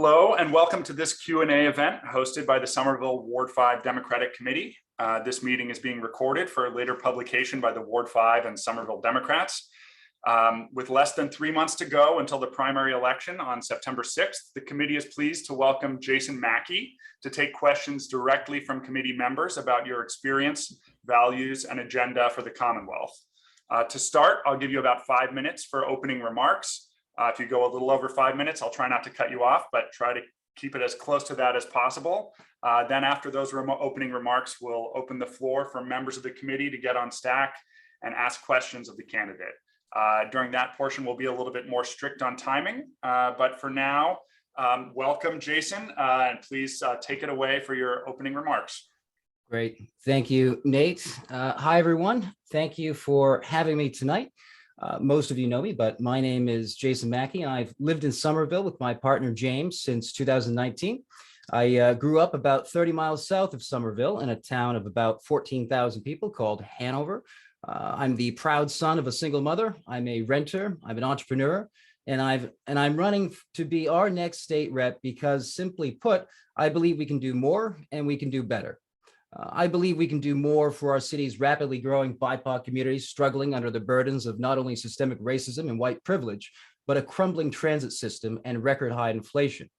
Hello and welcome to this Q&A event hosted by the Somerville Ward 5 Democratic Committee. This meeting is being recorded for later publication by the Ward 5 and Somerville Democrats. With less than 3 months to go until the primary election on September 6th, the committee is pleased to welcome Jason Mackey to take questions directly from committee members about your experience, values, and agenda for the Commonwealth. To start, I'll give you about 5 minutes for opening remarks. If you go a little over 5 minutes, I'll try not to cut you off, but try to keep it as close to that as possible. Then after those opening remarks, we'll open the floor for members of the committee to get on stack and ask questions of the candidate. During that portion, we'll be a little bit more strict on timing, but for now, welcome Jason, and please take it away for your opening remarks. Great, thank you, Nate. Hi everyone, thank you for having me tonight. Most of you know me, but my name is Jason Mackey, and I've lived in Somerville with my partner James since 2019. I grew up about 30 miles south of Somerville in a town of about 14,000 people called Hanover. I'm the proud son of a single mother. I'm a renter, I'm an entrepreneur, and I'm running to be our next state rep because, simply put, I believe we can do more and we can do better. I believe we can do more for our city's rapidly growing BIPOC communities struggling under the burdens of not only systemic racism and white privilege, but a crumbling transit system and record high inflation.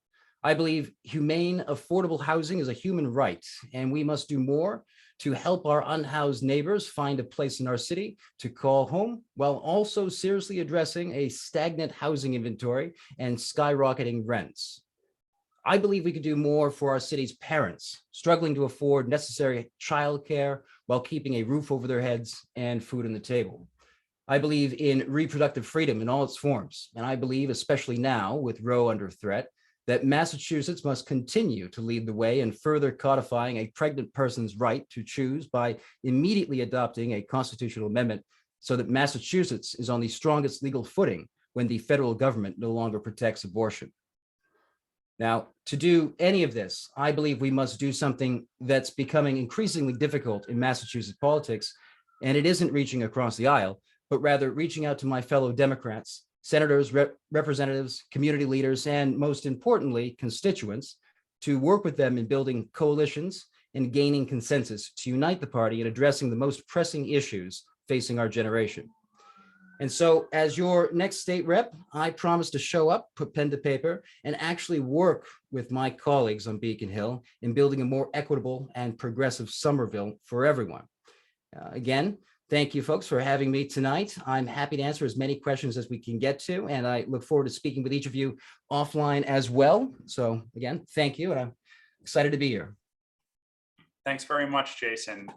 I believe humane, affordable housing is a human right, and we must do more to help our unhoused neighbors find a place in our city to call home, while also seriously addressing a stagnant housing inventory and skyrocketing rents. I believe we could do more for our city's parents struggling to afford necessary childcare while keeping a roof over their heads and food on the table. I believe in reproductive freedom in all its forms, and I believe, especially now with Roe under threat, that Massachusetts must continue to lead the way in further codifying a pregnant person's right to choose by immediately adopting a constitutional amendment so that Massachusetts is on the strongest legal footing when the federal government no longer protects abortion. Now, to do any of this, I believe we must do something that's becoming increasingly difficult in Massachusetts politics, and it isn't reaching across the aisle, but rather reaching out to my fellow Democrats, senators, representatives, community leaders, and most importantly, constituents, to work with them in building coalitions and gaining consensus to unite the party in addressing the most pressing issues facing our generation. And so, as your next state rep, I promise to show up, put pen to paper, and actually work with my colleagues on Beacon Hill in building a more equitable and progressive Somerville for everyone. Again, thank you folks for having me tonight. I'm happy to answer as many questions as we can get to, and I look forward to speaking with each of you offline as well. So again, thank you, and I'm excited to be here. Thanks very much, Jason.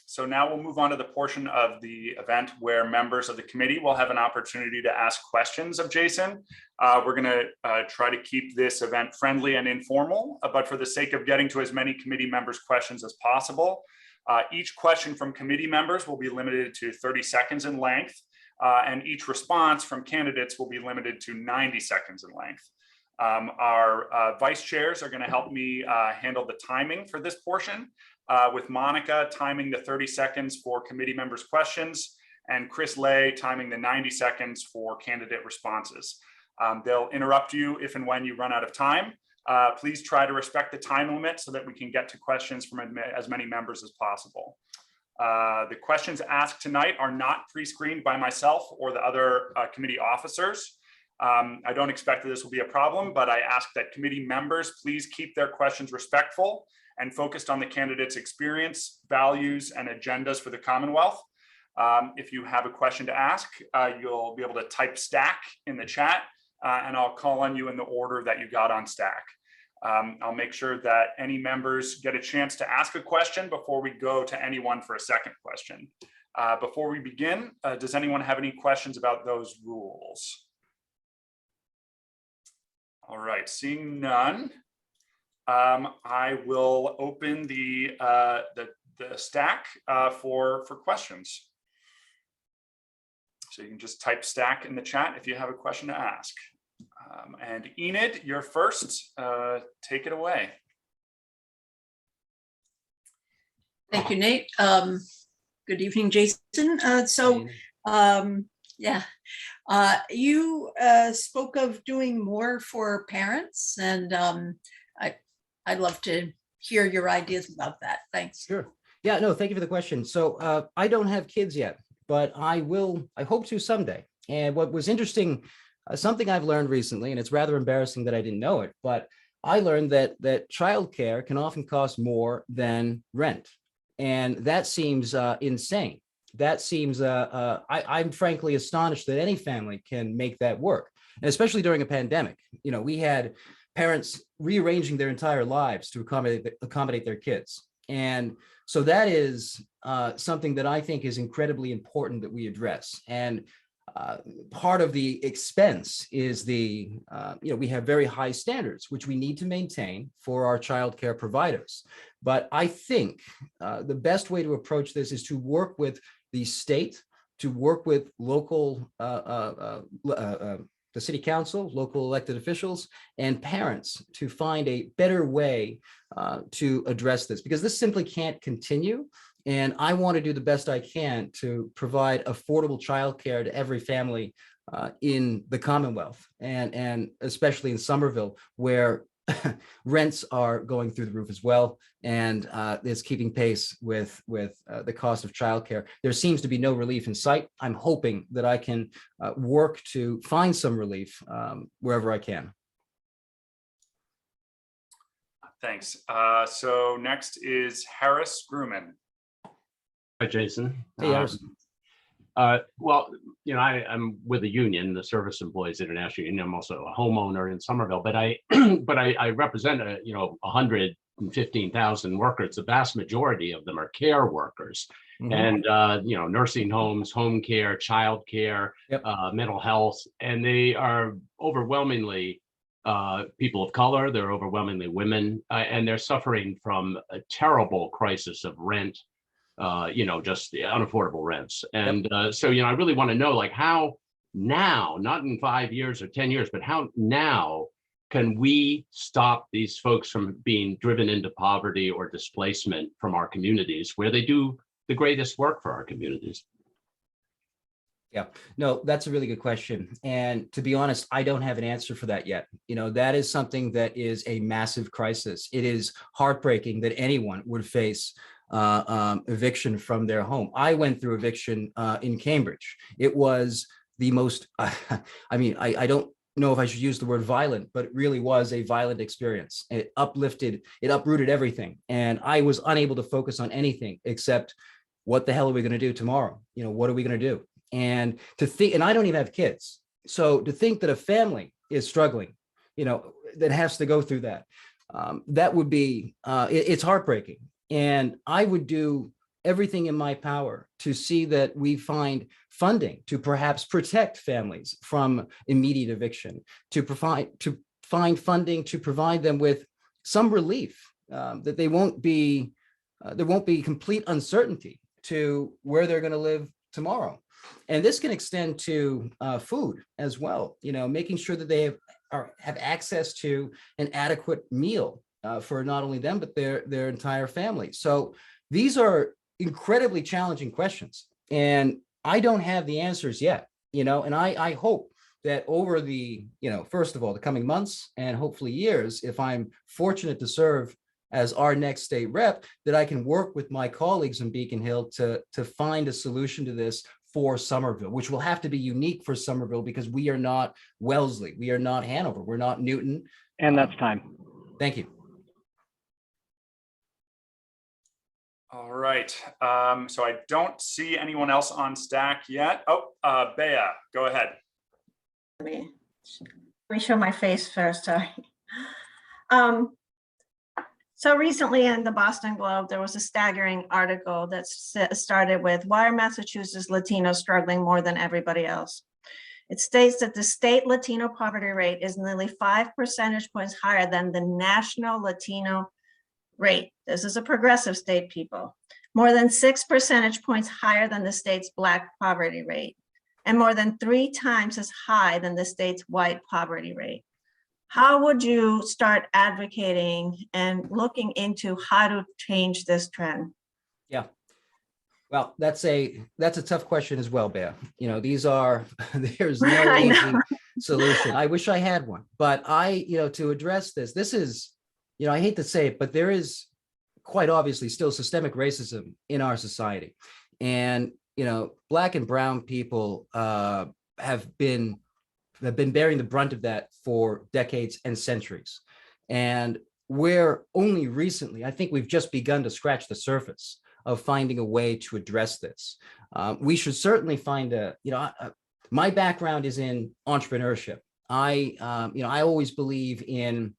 So now we'll move on to the portion of the event where members of the committee will have an opportunity to ask questions of Jason. We're going to try to keep this event friendly and informal, but for the sake of getting to as many committee members' questions as possible, each question from committee members will be limited to 30 seconds in length, and each response from candidates will be limited to 90 seconds in length. Our vice chairs are going to help me handle the timing for this portion, with Monica timing the 30 seconds for committee members' questions and Chris Lay timing the 90 seconds for candidate responses. They'll interrupt you if and when you run out of time. Please try to respect the time limit so that we can get to questions from as many members as possible. The questions asked tonight are not pre-screened by myself or the other committee officers. I don't expect that this will be a problem, but I ask that committee members please keep their questions respectful and focused on the candidate's experience, values, and agendas for the Commonwealth. If you have a question to ask, you'll be able to type stack in the chat, and I'll call on you in the order that you got on stack. I'll make sure that any members get a chance to ask a question before we go to anyone for a second question. Before we begin, does anyone have any questions about those rules? All right, seeing none, I will open the stack for questions. So you can just type stack in the chat if you have a question to ask. And Enid, you're first. Take it away. Thank you, Nate. Good evening, Jason. Yeah. You spoke of doing more for parents, and I'd love to hear your ideas about that. Thanks. Sure. Yeah, no, thank you for the question. So I don't have kids yet, but I hope to someday. And what was interesting, something I've learned recently, and it's rather embarrassing that I didn't know it, but I learned that childcare can often cost more than rent. And that seems insane. That seems, I'm frankly astonished that any family can make that work. And especially during a pandemic, we had parents rearranging their entire lives to accommodate their kids. And so that is something that I think is incredibly important that we address. And part of the expense is we have very high standards, which we need to maintain for our childcare providers. But I think the best way to approach this is to work with the state, to work with local, the city council, local elected officials, and parents to find a better way to address this, because this simply can't continue. And I want to do the best I can to provide affordable childcare to every family in the Commonwealth, and especially in Somerville, where rents are going through the roof as well, and it's keeping pace with the cost of childcare. There seems to be no relief in sight. I'm hoping that I can work to find some relief wherever I can. Thanks. So next is Harris Grumman. Hi, Jason. Hey, Harris. Well, I'm with the union, the Service Employees International Union. I'm also a homeowner in Somerville, but I represent 115,000 workers. The vast majority of them are care workers, and nursing homes, home care, child care, Yep. Mental health, and they are overwhelmingly people of color. They're overwhelmingly women, and they're suffering from a terrible crisis of rent. Just the unaffordable rents. And so, I really want to know, like, how now, not in 5 years or 10 years, but how now can we stop these folks from being driven into poverty or displacement from our communities, where they do the greatest work for our communities? Yeah, no, that's a really good question. And to be honest, I don't have an answer for that yet. That is something that is a massive crisis. It is heartbreaking that anyone would face eviction from their home. I went through eviction in Cambridge. It was the most, I don't know if I should use the word violent, but it really was a violent experience. It uprooted everything. And I was unable to focus on anything except, what the hell are we going to do tomorrow? What are we going to do? And to think, and I don't even have kids. So to think that a family is struggling, that has to go through that, that would be, it's heartbreaking. And I would do everything in my power to see that we find funding to perhaps protect families from immediate eviction, to find funding to provide them with some relief, that there won't be complete uncertainty to where they're going to live tomorrow. And this can extend to food as well, making sure that they have access to an adequate meal for not only them, but their entire family. So these are incredibly challenging questions, and I don't have the answers yet, and I hope that over the, first of all, the coming months and hopefully years, if I'm fortunate to serve as our next state rep, that I can work with my colleagues in Beacon Hill to find a solution to this for Somerville, which will have to be unique for Somerville, because we are not Wellesley, we are not Hanover, we're not Newton. And that's time. Thank you. All right. So I don't see anyone else on stack yet. Oh, Bea, go ahead. Let me show my face first, sorry. So recently in the Boston Globe, there was a staggering article that started with, "Why are Massachusetts Latinos struggling more than everybody else?" It states that the state Latino poverty rate is nearly 5 percentage points higher than the national Latino rate. This is a progressive state, people. More than 6 percentage points higher than the state's Black poverty rate, and more than 3 times as high than the state's white poverty rate. How would you start advocating and looking into how to change this trend? Yeah. Well, that's a tough question as well, Bear. You know, these are there's no I know. easy solution. I wish I had one, but to address this is, I hate to say it, but there is quite obviously still systemic racism in our society. And, Black and brown people have been bearing the brunt of that for decades and centuries. And we're only recently, I think we've just begun to scratch the surface of finding a way to address this. We should certainly find my background is in entrepreneurship. I always believe in,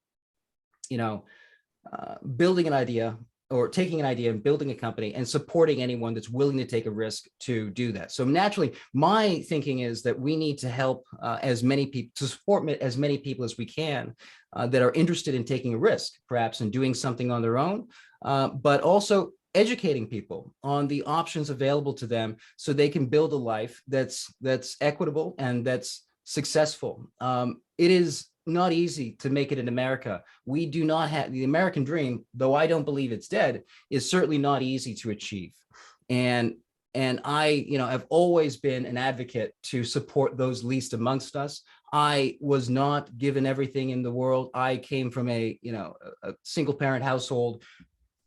building an idea or taking an idea and building a company and supporting anyone that's willing to take a risk to do that. So naturally, my thinking is that we need to help as many people, to support as many people as we can that are interested in taking a risk, perhaps, and doing something on their own, but also educating people on the options available to them so they can build a life that's equitable and that's successful. It is not easy to make it in America. We do not have the American dream, though I don't believe it's dead, is certainly not easy to achieve. And I, have always been an advocate to support those least amongst us. I was not given everything in the world. I came from a single parent household.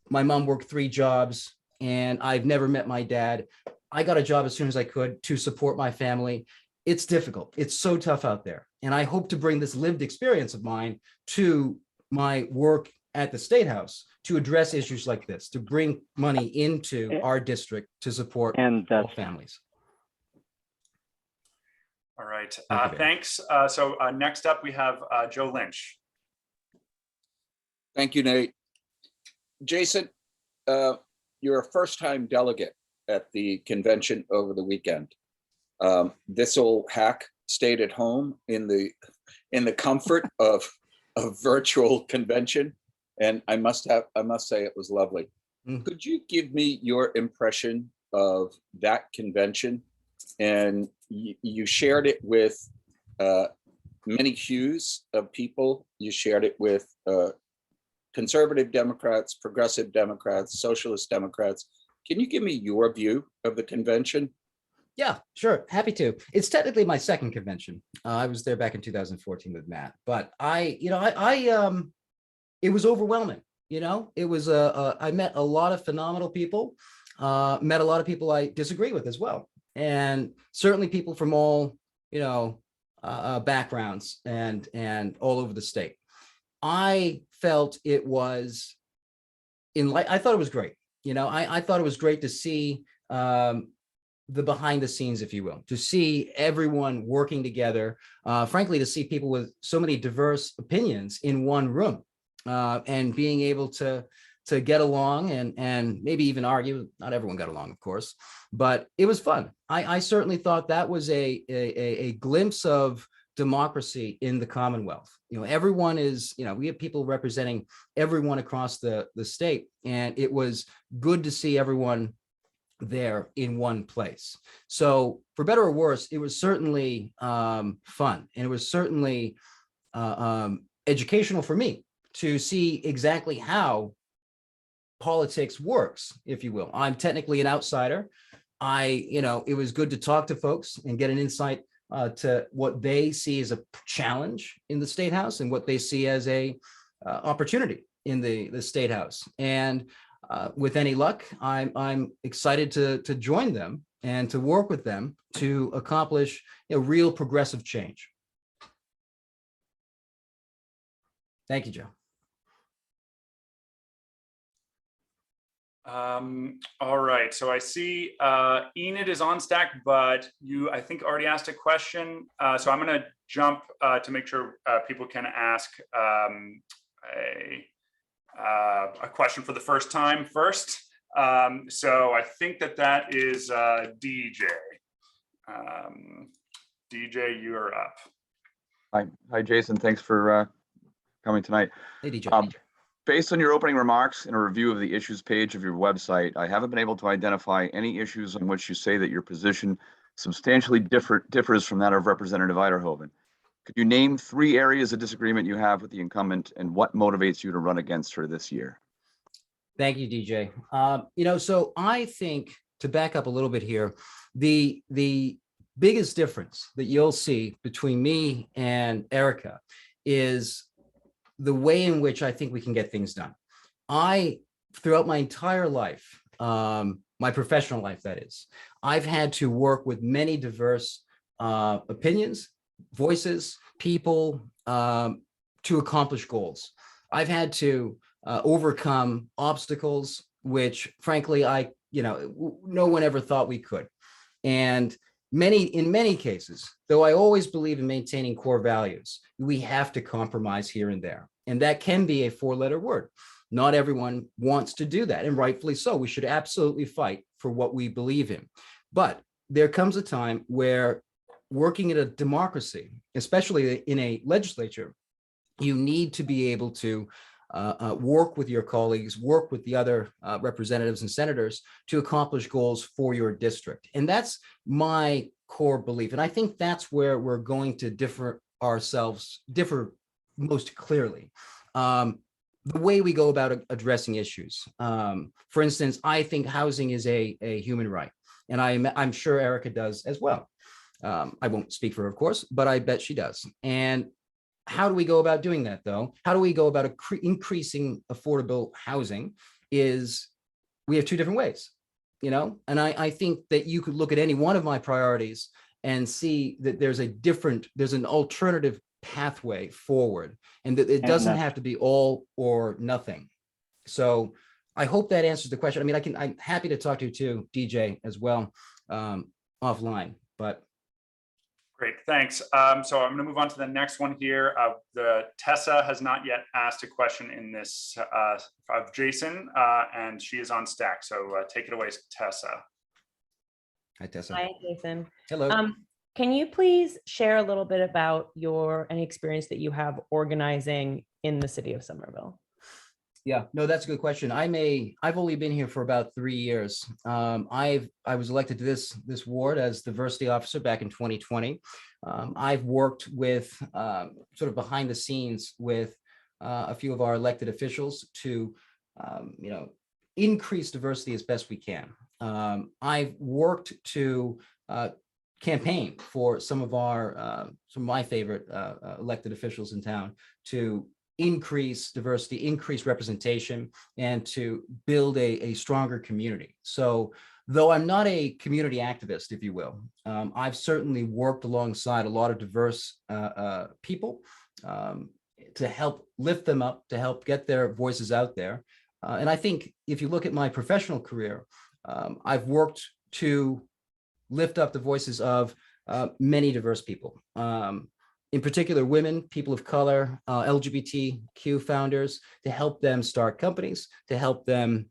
My mom worked 3 jobs and I've never met my dad. I got a job as soon as I could to support my family. It's difficult. It's so tough out there. And I hope to bring this lived experience of mine to my work at the State House to address issues like this, to bring money into our district to support all families. All right. Thank you, Thanks. So next up, we have Joe Lynch. Thank you, Nate. Jason, you're a first-time delegate at the convention over the weekend. This old hack stayed at home in the comfort of a virtual convention, and I must say it was lovely. Could you give me your impression of that convention? And you shared it with many hues of people. You shared it with conservative Democrats, progressive Democrats, socialist Democrats. Can you give me your view of the convention? Yeah, sure. Happy to. It's technically my second convention. I was there back in 2014 with Matt, but it was overwhelming. It was I met a lot of phenomenal people, met a lot of people I disagree with as well. And certainly people from all, backgrounds and all over the state. I felt it was I thought it was great. I thought it was great to see the behind the scenes, if you will, to see everyone working together, frankly, to see people with so many diverse opinions in one room and being able to get along and maybe even argue. Not everyone got along, of course, but it was fun. I certainly thought that was a glimpse of democracy in the Commonwealth. Everyone is, we have people representing everyone across the state, and it was good to see everyone there in one place. So for better or worse, it was certainly fun, and it was certainly educational for me to see exactly how politics works, if you will. I'm technically an outsider. It was good to talk to folks and get an insight to what they see as a challenge in the State House and what they see as a opportunity in the State House. And with any luck, I'm excited to join them and to work with them to accomplish real progressive change. Thank you, Joe. All right, so I see Enid is on stack, but you, I think, already asked a question. So I'm going to jump to make sure people can ask a question for the first time first. So I think that is DJ. DJ, you're up. Hi, Jason. Thanks for coming tonight. Hey, DJ. Based on your opening remarks and a review of the issues page of your website, I haven't been able to identify any issues on which you say that your position substantially differs from that of Representative Eiderhoven. Could you name 3 areas of disagreement you have with the incumbent and what motivates you to run against her this year? Thank you, DJ. So I think to back up a little bit here, the biggest difference that you'll see between me and Erica is the way in which I think we can get things done. Throughout my entire life, my professional life, that is, I've had to work with many diverse opinions, voices, people to accomplish goals. I've had to overcome obstacles, which frankly, no one ever thought we could. And in many cases, though I always believe in maintaining core values, we have to compromise here and there. And that can be a 4-letter word. Not everyone wants to do that, and rightfully so. We should absolutely fight for what we believe in. But there comes a time where working in a democracy, especially in a legislature, you need to be able to work with your colleagues, work with the other representatives and senators to accomplish goals for your district. And that's my core belief. And I think that's where we're going to differ most clearly. The way we go about addressing issues. For instance, I think housing is a human right. And I'm sure Erica does as well. I won't speak for her, of course, but I bet she does. And how do we go about doing that, though? How do we go about increasing affordable housing? We have 2 different ways, and I think that you could look at any one of my priorities and see that there's an alternative pathway forward, and that it doesn't have to be all or nothing. So I hope that answers the question. I mean, I'm happy to talk to you too, DJ, as well, offline, but. Great, thanks. So I'm going to move on to the next one here. Tessa has not yet asked a question in this of Jason, and she is on Stack. So take it away, Tessa. Hi, Tessa. Hi, Jason. Hello. Can you please share a little bit about any experience that you have organizing in the city of Somerville? Yeah, no, that's a good question. I've only been here for about 3 years. I was elected to this ward as diversity officer back in 2020. I've worked with sort of behind the scenes with a few of our elected officials to, increase diversity as best we can. I've worked to campaign for some of my favorite elected officials in town to increase diversity, increase representation, and to build a stronger community. So though I'm not a community activist, if you will, I've certainly worked alongside a lot of diverse people to help lift them up, to help get their voices out there. And I think if you look at my professional career, I've worked to lift up the voices of many diverse people. In particular, women, people of color, LGBTQ founders, to help them start companies, to help them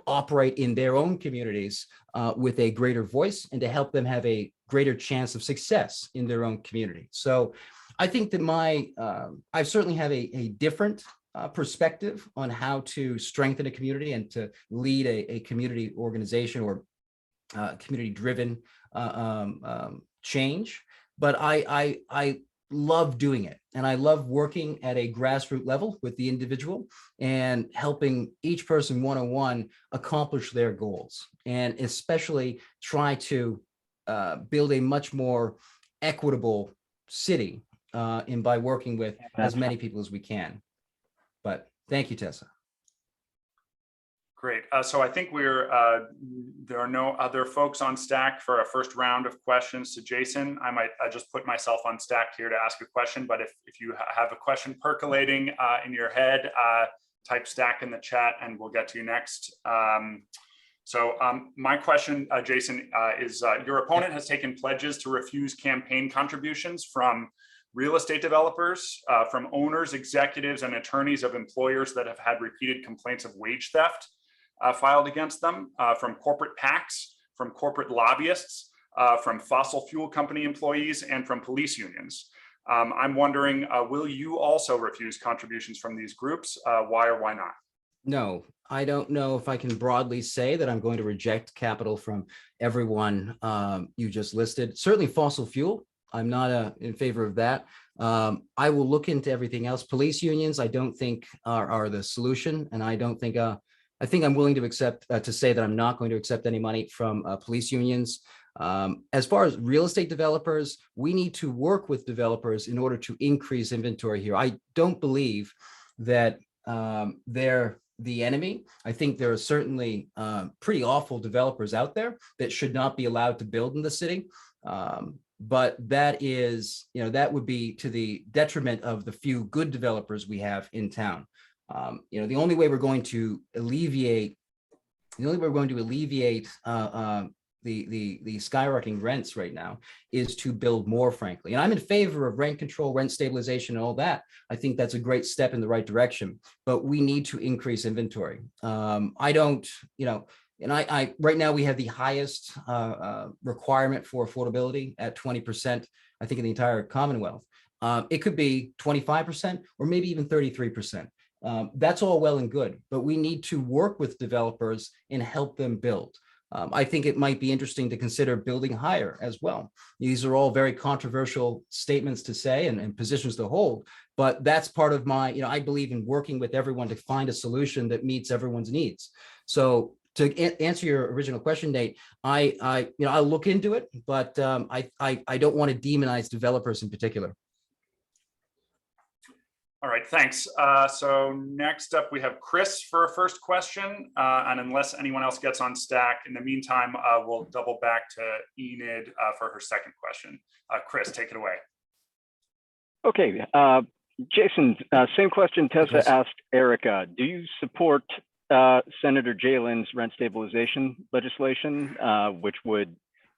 operate in their own communities with a greater voice, and to help them have a greater chance of success in their own community. So I think that I certainly have a different perspective on how to strengthen a community and to lead a community organization or community-driven change. But I love doing it, and I love working at a grassroots level with the individual and helping each person one-on-one accomplish their goals, and especially try to build a much more equitable city by working with as many people as we can. But thank you, Tessa. Great. So I think there are no other folks on Stack for a first round of questions to Jason. I might just put myself on Stack here to ask a question, but if you have a question percolating in your head, type Stack in the chat and we'll get to you next. So my question, Jason, is your opponent has taken pledges to refuse campaign contributions from real estate developers, from owners, executives, and attorneys of employers that have had repeated complaints of wage theft filed against them, from corporate PACs, from corporate lobbyists, from fossil fuel company employees, and from police unions. I'm wondering, will you also refuse contributions from these groups? Why or why not? No, I don't know if I can broadly say that I'm going to reject capital from everyone you just listed. Certainly fossil fuel, I'm not in favor of that. I will look into everything else. Police unions, I don't think are the solution, and I don't think I think I'm willing to accept, to say that I'm not going to accept any money from police unions. As far as real estate developers, we need to work with developers in order to increase inventory here. I don't believe that they're the enemy. I think there are certainly pretty awful developers out there that should not be allowed to build in the city. But that is, that would be to the detriment of the few good developers we have in town. The only way we're going to alleviate, the skyrocketing rents right now is to build more, frankly. And I'm in favor of rent control, rent stabilization, and all that. I think that's a great step in the right direction, but we need to increase inventory. I don't, and I right now we have the highest requirement for affordability at 20%, I think, in the entire Commonwealth. It could be 25% or maybe even 33%. That's all well and good, but we need to work with developers and help them build. I think it might be interesting to consider building higher as well. These are all very controversial statements to say and positions to hold, but that's part of my, I believe in working with everyone to find a solution that meets everyone's needs. So to answer your original question, Nate, I'll look into it, but I don't want to demonize developers in particular. All right, thanks. So next up, we have Chris for a first question. And unless anyone else gets on stack, in the meantime, we'll double back to Enid for her second question. Chris, take it away. Okay, Jason, same question Tessa asked Erica. Do you support Senator Jalen's rent stabilization legislation, which would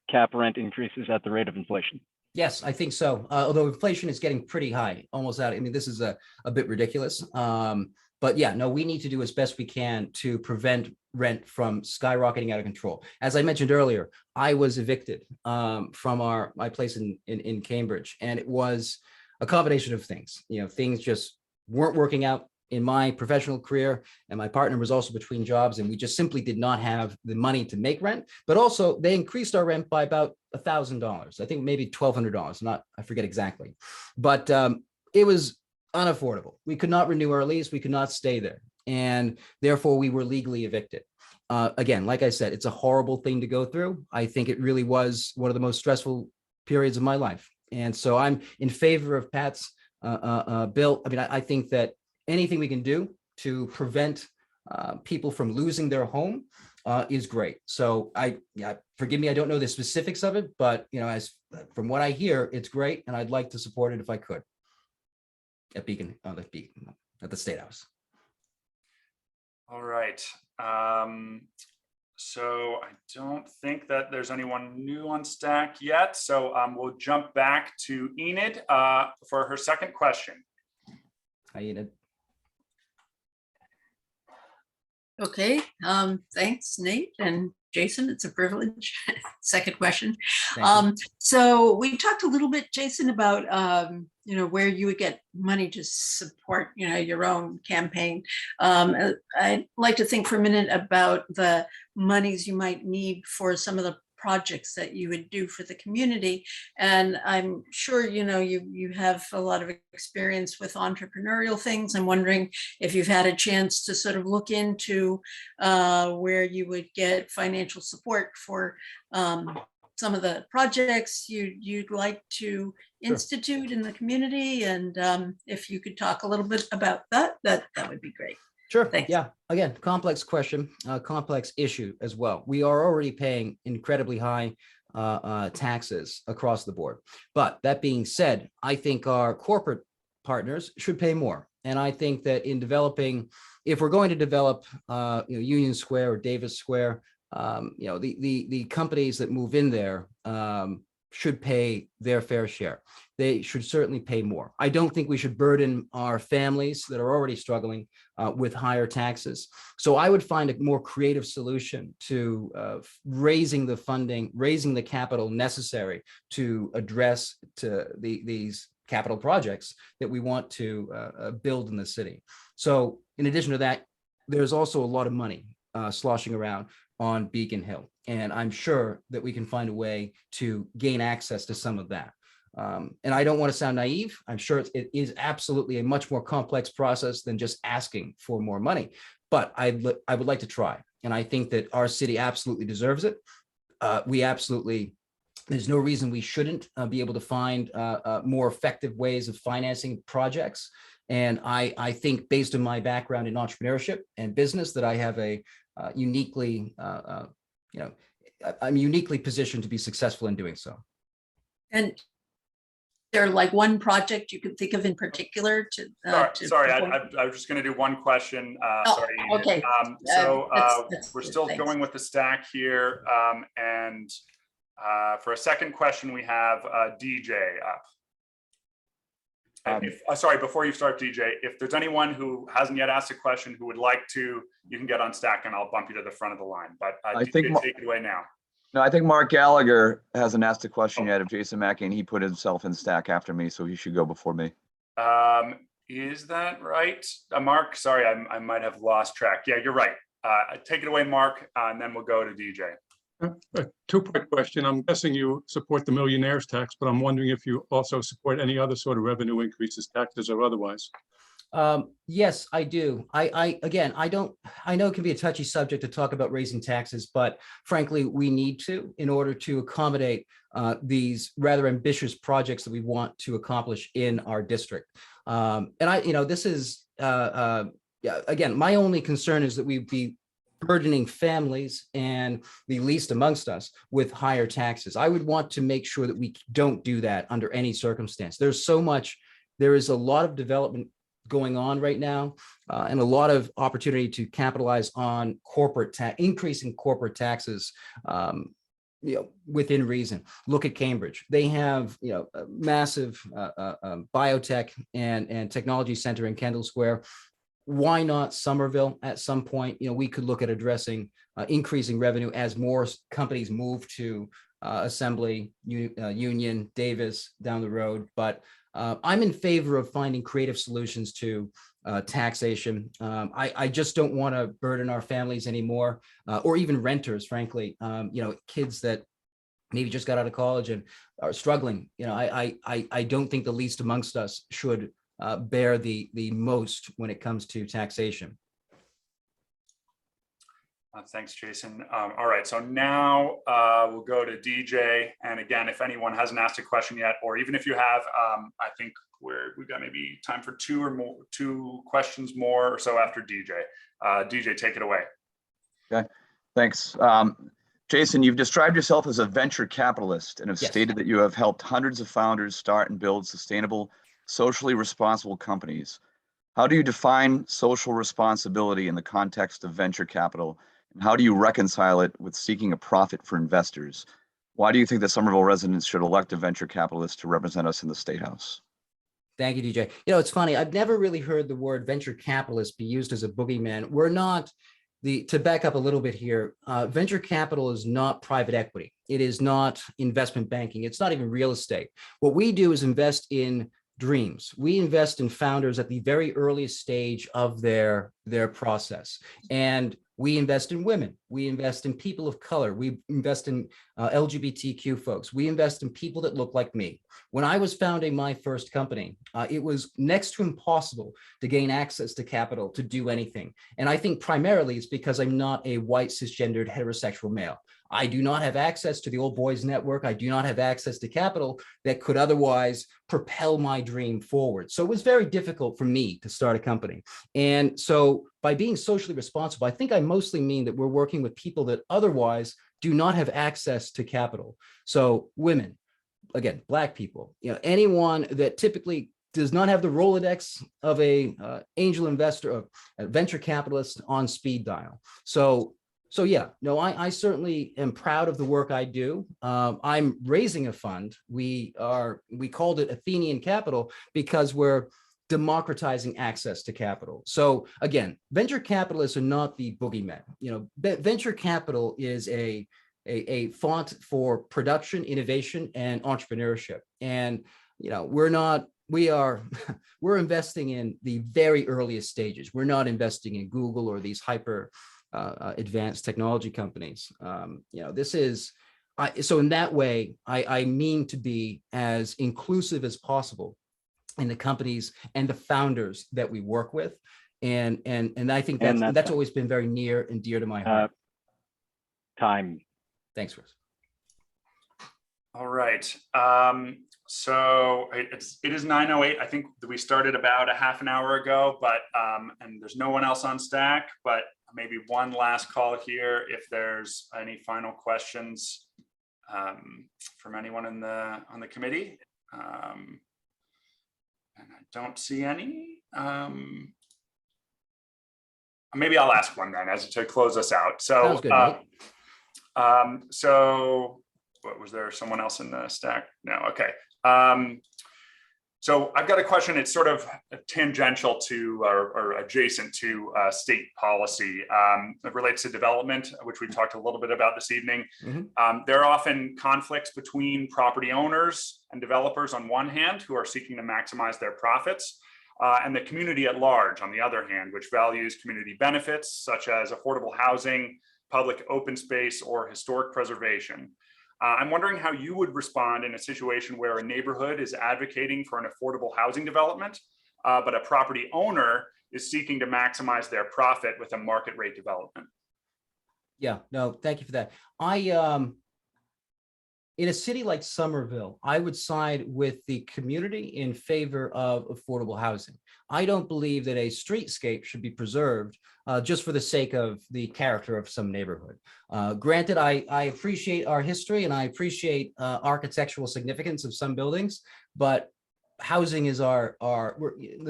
cap rent increases at the rate of inflation? Yes, I think so. Although inflation is getting pretty high, almost out. I mean, this is a bit ridiculous. But yeah, no, we need to do as best we can to prevent rent from skyrocketing out of control. As I mentioned earlier, I was evicted from my place in Cambridge, and it was a combination of things. Things just weren't working out in my professional career, and my partner was also between jobs, and we just simply did not have the money to make rent. But also, they increased our rent by about $1,000. I think maybe $1,200. I forget exactly, but it was unaffordable. We could not renew our lease. We could not stay there, and therefore we were legally evicted. Again, like I said, it's a horrible thing to go through. I think it really was one of the most stressful periods of my life, and so I'm in favor of Pat's bill. I mean, I think that anything we can do to prevent people from losing their home is great. So forgive me, I don't know the specifics of it, but as from what I hear, it's great, and I'd like to support it if I could at at the State House. All right. So I don't think that there's anyone new on stack yet. So we'll jump back to Enid for her second question. Hi, Enid. Okay, thanks, Nate and Jason. It's a privilege. Second question. So we talked a little bit, Jason, about where you would get money to support your own campaign. I'd like to think for a minute about the monies you might need for some of the projects that you would do for the community. And I'm sure, you have a lot of experience with entrepreneurial things. I'm wondering if you've had a chance to sort of look into where you would get financial support for some of the projects you'd like to institute in the community. And if you could talk a little bit about that would be great. Sure. Thanks. Yeah. Again, complex question, complex issue as well. We are already paying incredibly high taxes across the board. But that being said, I think our corporate partners should pay more. And I think that in developing, if we're going to develop, Union Square or Davis Square, the companies that move in there should pay their fair share. They should certainly pay more. I don't think we should burden our families that are already struggling with higher taxes. So I would find a more creative solution to raising the funding, raising the capital necessary to address these capital projects that we want to build in the city. So in addition to that, there's also a lot of money sloshing around on Beacon Hill. And I'm sure that we can find a way to gain access to some of that. And I don't want to sound naive. I'm sure it is absolutely a much more complex process than just asking for more money. But I would like to try. And I think that our city absolutely deserves it. There's no reason we shouldn't be able to find more effective ways of financing projects. And I think based on my background in entrepreneurship and business that I have a uniquely, I'm uniquely positioned to be successful in doing so. And there like one project you could think of in particular to? Sorry, I was just going to do one question. Sorry. Okay. We're still going with the stack here. And for a second question, we have DJ up. Sorry, before you start, DJ, if there's anyone who hasn't yet asked a question who would like to, you can get on stack and I'll bump you to the front of the line. But DJ, take it away now. No, I think Mark Gallagher hasn't asked a question yet of Jason Mackey, and he put himself in stack after me, so he should go before me. Is that right? Mark, sorry, I might have lost track. Yeah, you're right. Take it away, Mark, and then we'll go to DJ. A two-part question. I'm guessing you support the millionaire's tax, but I'm wondering if you also support any other sort of revenue increases, taxes or otherwise. Yes, I do. I know it can be a touchy subject to talk about raising taxes, but frankly, we need to in order to accommodate these rather ambitious projects that we want to accomplish in our district. This is, again, my only concern is that we'd be burdening families and the least amongst us with higher taxes. I would want to make sure that we don't do that under any circumstance. There is a lot of development going on right now and a lot of opportunity to capitalize on increasing corporate taxes within reason. Look at Cambridge. They have a massive biotech and technology center in Kendall Square. Why not Somerville at some point? We could look at addressing increasing revenue as more companies move to Assembly, Union, Davis down the road. But I'm in favor of finding creative solutions to taxation. I just don't want to burden our families anymore, or even renters, frankly. Kids that maybe just got out of college and are struggling. I don't think the least amongst us should bear the most when it comes to taxation. Thanks, Jason. All right, so now we'll go to DJ. And again, if anyone hasn't asked a question yet, or even if you have, I think we've got maybe time for two questions more or so after DJ. DJ, take it away. Okay, thanks. Jason, you've described yourself as a venture capitalist and have stated that you have helped hundreds of founders start and build sustainable, socially responsible companies. How do you define social responsibility in the context of venture capital? And how do you reconcile it with seeking a profit for investors? Why do you think that Somerville residents should elect a venture capitalist to represent us in the State House? Thank you, DJ. It's funny. I've never really heard the word venture capitalist be used as a boogeyman. We're not to back up a little bit here, venture capital is not private equity. It is not investment banking. It's not even real estate. What we do is invest in dreams. We invest in founders at the very earliest stage of their process. And we invest in women. We invest in people of color. We invest in LGBTQ folks. We invest in people that look like me. When I was founding my first company, it was next to impossible to gain access to capital to do anything. And I think primarily it's because I'm not a white cisgendered heterosexual male. I do not have access to the old boys network. I do not have access to capital that could otherwise propel my dream forward. So it was very difficult for me to start a company. And so by being socially responsible, I think I mostly mean that we're working with people that otherwise do not have access to capital. So women, again, Black people, anyone that typically does not have the Rolodex of a angel investor, of a venture capitalist on speed dial. So yeah, no, I certainly am proud of the work I do. I'm raising a fund. We called it Athenian Capital because we're democratizing access to capital. So again, venture capitalists are not the boogeymen. Venture capital is a font for production, innovation, and entrepreneurship. And we're investing in the very earliest stages. We're not investing in Google or these hyper advanced technology companies. so in that way, I mean to be as inclusive as possible in the companies and the founders that we work with. And I think that's always been very near and dear to my heart. Time. Thanks, Chris. All right. So it is 9:08. I think we started about a half an hour ago, but and there's no one else on stack, but maybe one last call here if there's any final questions from anyone on the committee. And I don't see any. Maybe I'll ask one then as to close us out. So, good, so what was there someone else in the stack? No, okay. So I've got a question. It's sort of tangential to or adjacent to state policy. It relates to development, which we talked a little bit about this evening. There are often conflicts between property owners and developers on one hand, who are seeking to maximize their profits, and the community at large, on the other hand, which values community benefits such as affordable housing, public open space, or historic preservation. I'm wondering how you would respond in a situation where a neighborhood is advocating for an affordable housing development, but a property owner is seeking to maximize their profit with a market rate development. Yeah, no, thank you for that. In a city like Somerville, I would side with the community in favor of affordable housing. I don't believe that a streetscape should be preserved just for the sake of the character of some neighborhood. Granted, I appreciate our history and I appreciate architectural significance of some buildings, but housing is the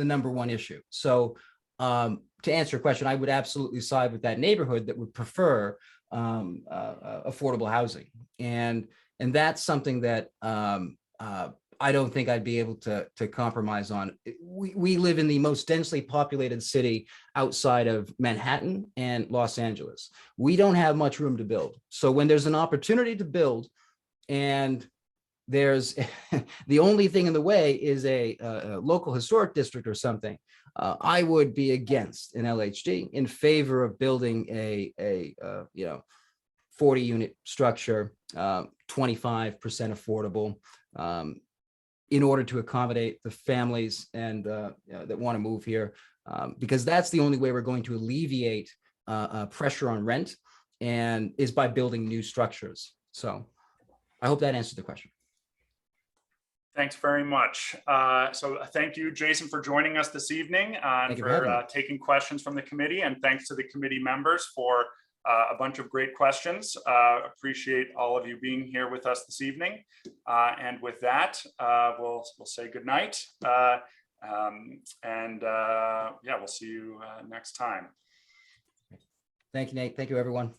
number one issue. So to answer your question, I would absolutely side with that neighborhood that would prefer affordable housing. And that's something that I don't think I'd be able to compromise on. We live in the most densely populated city outside of Manhattan and Los Angeles. We don't have much room to build. So when there's an opportunity to build and there's the only thing in the way is a local historic district or something, I would be against an LHD in favor of building a 40 unit structure, 25% affordable, in order to accommodate the families and that want to move here, because that's the only way we're going to alleviate pressure on rent, and is by building new structures. So I hope that answered the question. Thanks very much. So thank you, Jason, for joining us this evening and for taking questions from the committee, and thanks to the committee members for a bunch of great questions. Appreciate all of you being here with us this evening. And with that, we'll say good night. Yeah, we'll see you next time. Thank you, Nate. Thank you, everyone.